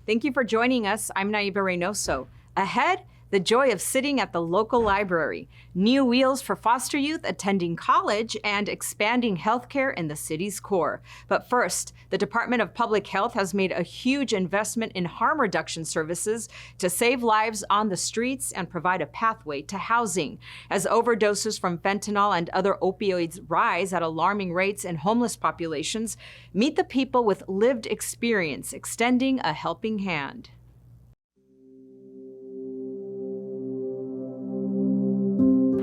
Thank you for joining us. I'm Naiva Reynoso. Ahead, the joy of sitting at the local library, new wheels for foster youth attending college, and expanding healthcare in the city's core. But first, the Department of Public Health has made a huge investment in harm reduction services to save lives on the streets and provide a pathway to housing. As overdoses from fentanyl and other opioids rise at alarming rates in homeless populations, meet the people with lived experience, extending a helping hand.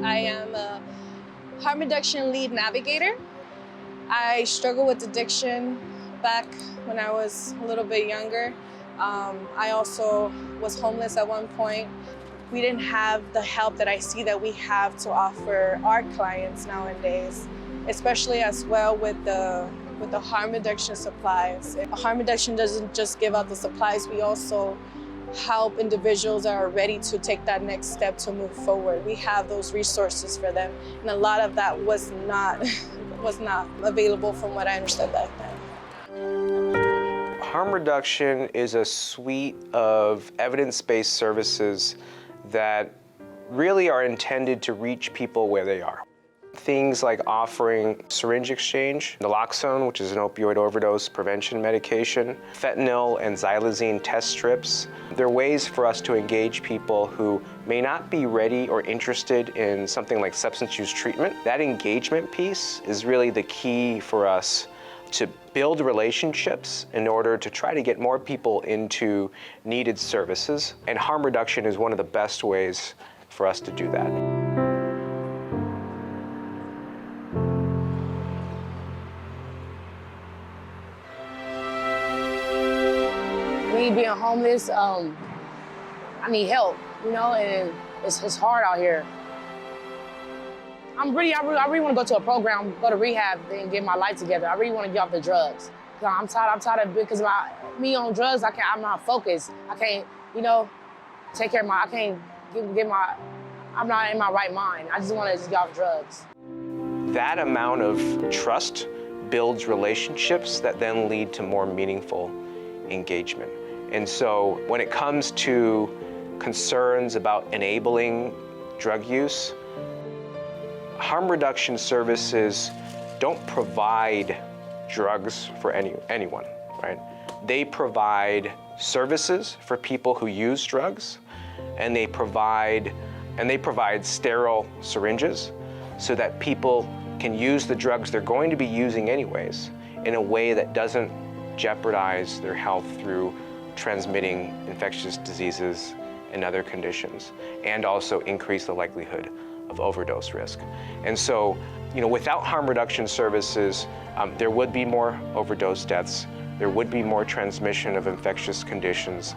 I am a harm reduction lead navigator. I struggled with addiction back when I was a little bit younger. I also was homeless at one point. We didn't have the help that I see that we have to offer our clients nowadays, especially as well with the harm reduction supplies. Harm reduction doesn't just give out the supplies, we also help individuals that are ready to take that next step to move forward. We have those resources for them, and a lot of that was not available from what I understood back then. Harm reduction is a suite of evidence-based services that really are intended to reach people where they are. Things like offering syringe exchange, naloxone, which is an opioid overdose prevention medication, fentanyl and xylazine test strips. They're ways for us to engage people who may not be ready or interested in something like substance use treatment. That engagement piece is really the key for us to build relationships in order to try to get more people into needed services. And harm reduction is one of the best ways for us to do that. Me being homeless, I need help, you know, and it's hard out here. I really want to go to a program, go to rehab, and get my life together. I really want to get off the drugs. I'm tired of because me on drugs, I'm not focused. I can't, you know, take care of I can't I'm not in my right mind. I just want to just get off drugs. That amount of trust builds relationships that then lead to more meaningful engagement. And so when it comes to concerns about enabling drug use, harm reduction services don't provide drugs for anyone, right? They provide services for people who use drugs, and they provide sterile syringes so that people can use the drugs they're going to be using anyways in a way that doesn't jeopardize their health through transmitting infectious diseases and other conditions, and also increase the likelihood of overdose risk. And so, you know, without harm reduction services, there would be more overdose deaths, there would be more transmission of infectious conditions,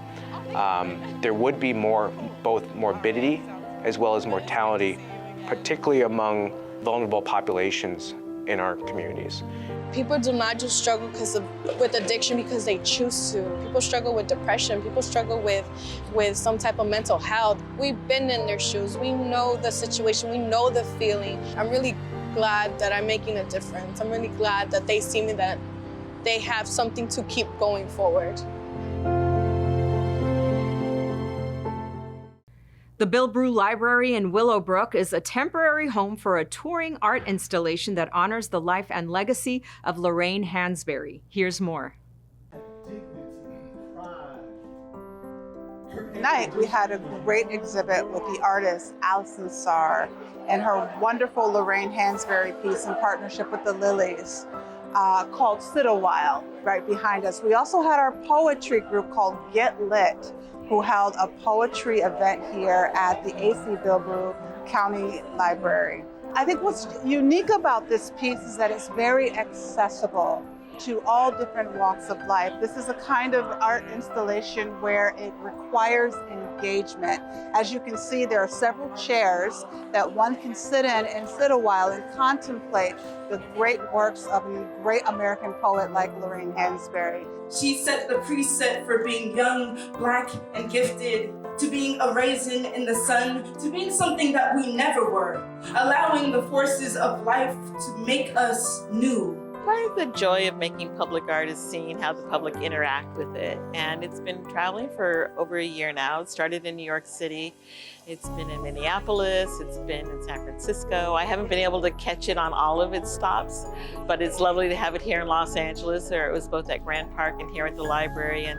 there would be more both morbidity as well as mortality, particularly among vulnerable populations in our communities. People do not just struggle with addiction because they choose to. People struggle with depression. People struggle with some type of mental health. We've been in their shoes. We know the situation. We know the feeling. I'm really glad that I'm making a difference. I'm really glad that they see me, that they have something to keep going forward. The Bill Brew Library in Willowbrook is a temporary home for a touring art installation that honors the life and legacy of Lorraine Hansberry. Here's more. Tonight, we had a great exhibit with the artist Alison Sarr and her wonderful Lorraine Hansberry piece in partnership with the Lilies called Sit Awhile, right behind us. We also had our poetry group called Get Lit, who held a poetry event here at the AC Bill Brew County Library. I think what's unique about this piece is that it's very accessible to all different walks of life. This is a kind of art installation where it requires engagement. As you can see, there are several chairs that one can sit in and sit a while and contemplate the great works of a great American poet like Lorraine Hansberry. She set the preset for being young, Black, and gifted, to being a raisin in the sun, to being something that we never were, allowing the forces of life to make us new. Part of the joy of making public art is seeing how the public interact with it. And it's been traveling for over a year now. It started in New York City. It's been in Minneapolis. It's been in San Francisco. I haven't been able to catch it on all of its stops, but it's lovely to have it here in Los Angeles, or it was both at Grand Park and here at the library. And,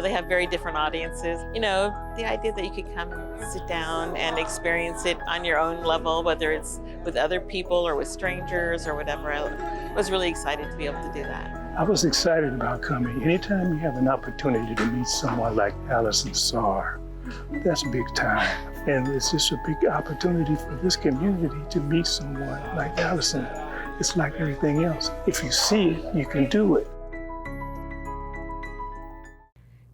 they have very different audiences. The idea that you could come and sit down and experience it on your own level, whether it's with other people or with strangers or whatever. I was really excited to be able to do that. I was excited about coming. Anytime you have an opportunity to meet someone like Allison Sarr, that's big time. And it's just a big opportunity for this community to meet someone like Allison. It's like everything else. If you see it, you can do it.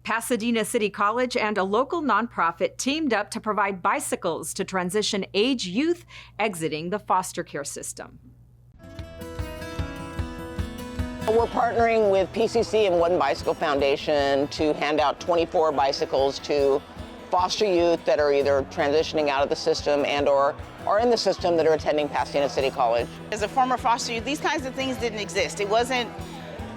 Pasadena City College and a local nonprofit teamed up to provide bicycles to transition age youth exiting the foster care system. We're partnering with PCC and One Bicycle Foundation to hand out 24 bicycles to foster youth that are either transitioning out of the system and/or are in the system that are attending Pasadena City College. As a former foster youth, these kinds of things didn't exist. It wasn't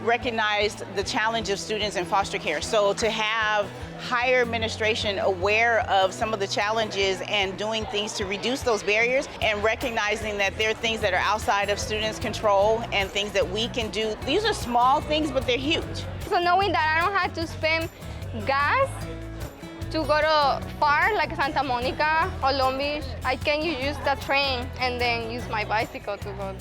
recognized the challenge of students in foster care. So to have higher administration aware of some of the challenges and doing things to reduce those barriers and recognizing that there are things that are outside of students' control and things that we can do. These are small things, but they're huge. So knowing that I don't have to spend gas to go to far like Santa Monica or Long Beach, I can use the train and then use my bicycle to go.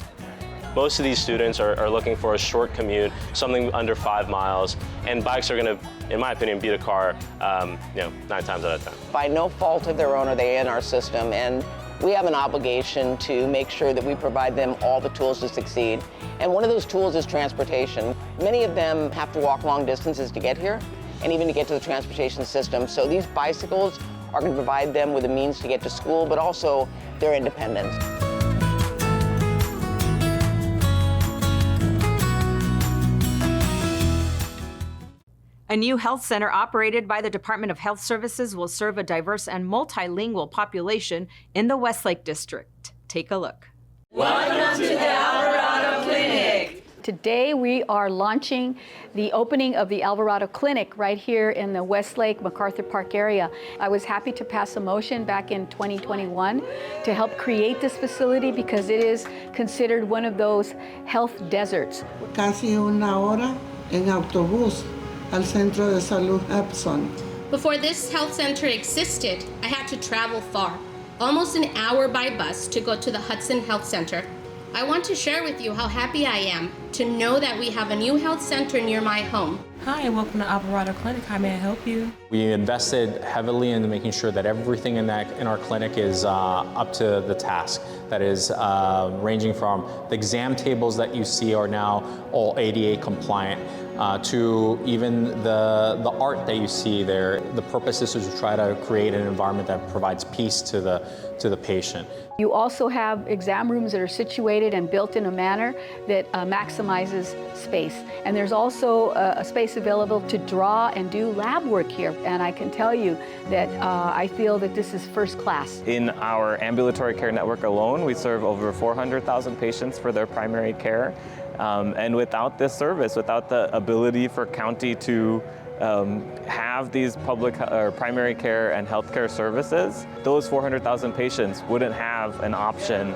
Most of these students are looking for a short commute, something under 5 miles, and bikes are going to, in my opinion, beat a car, 9 times out of 10. By no fault of their own are they in our system, and we have an obligation to make sure that we provide them all the tools to succeed. And one of those tools is transportation. Many of them have to walk long distances to get here, and even to get to the transportation system. So these bicycles are going to provide them with a means to get to school, but also their independence. A new health center operated by the Department of Health Services will serve a diverse and multilingual population in the Westlake District. Take a look. Welcome to the Alvarado Clinic. Today we are launching the opening of the Alvarado Clinic right here in the Westlake MacArthur Park area. I was happy to pass a motion back in 2021 to help create this facility because it is considered one of those health deserts. Casi una hora en autobús al Centro de Salud Epson. Before this health center existed, I had to travel far, almost an hour by bus to go to the Hudson Health Center. I want to share with you how happy I am to know that we have a new health center near my home. Hi, and welcome to Alvarado Clinic. How may I help you? We invested heavily in making sure that everything in our clinic is up to the task. That is ranging from the exam tables that you see are now all ADA compliant to even the art that you see there. The purpose is to try to create an environment that provides peace to the patient. You also have exam rooms that are situated and built in a manner that maximizes space. And there's also a space available to draw and do lab work here. And I can tell you that I feel that this is first class. In our ambulatory care network alone, we serve over 400,000 patients for their primary care. And without this service, without the ability for county to have these public or primary care and healthcare services, those 400,000 patients wouldn't have an option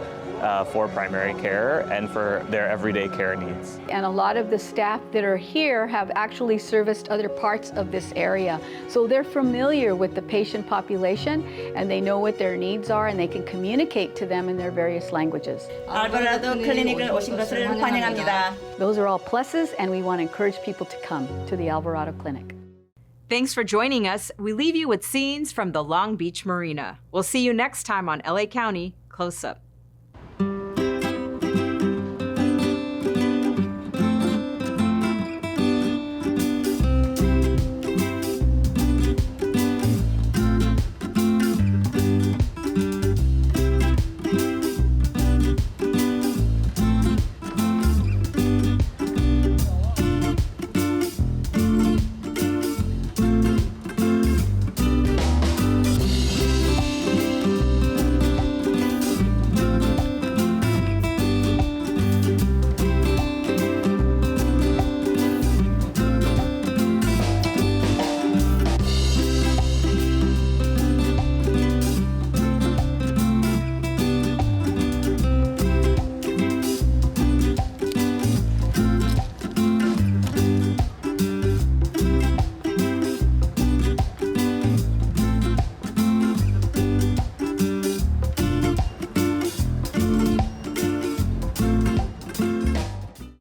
for primary care and for their everyday care needs. And a lot of the staff that are here have actually serviced other parts of this area. So they're familiar with the patient population and they know what their needs are and they can communicate to them in their various languages. 알바라도 클리닉을 오신 것을 환영합니다. Those are all pluses and we want to encourage people to come to the Alvarado Clinic. Thanks for joining us. We leave you with scenes from the Long Beach Marina. We'll see you next time on LA County Close Up.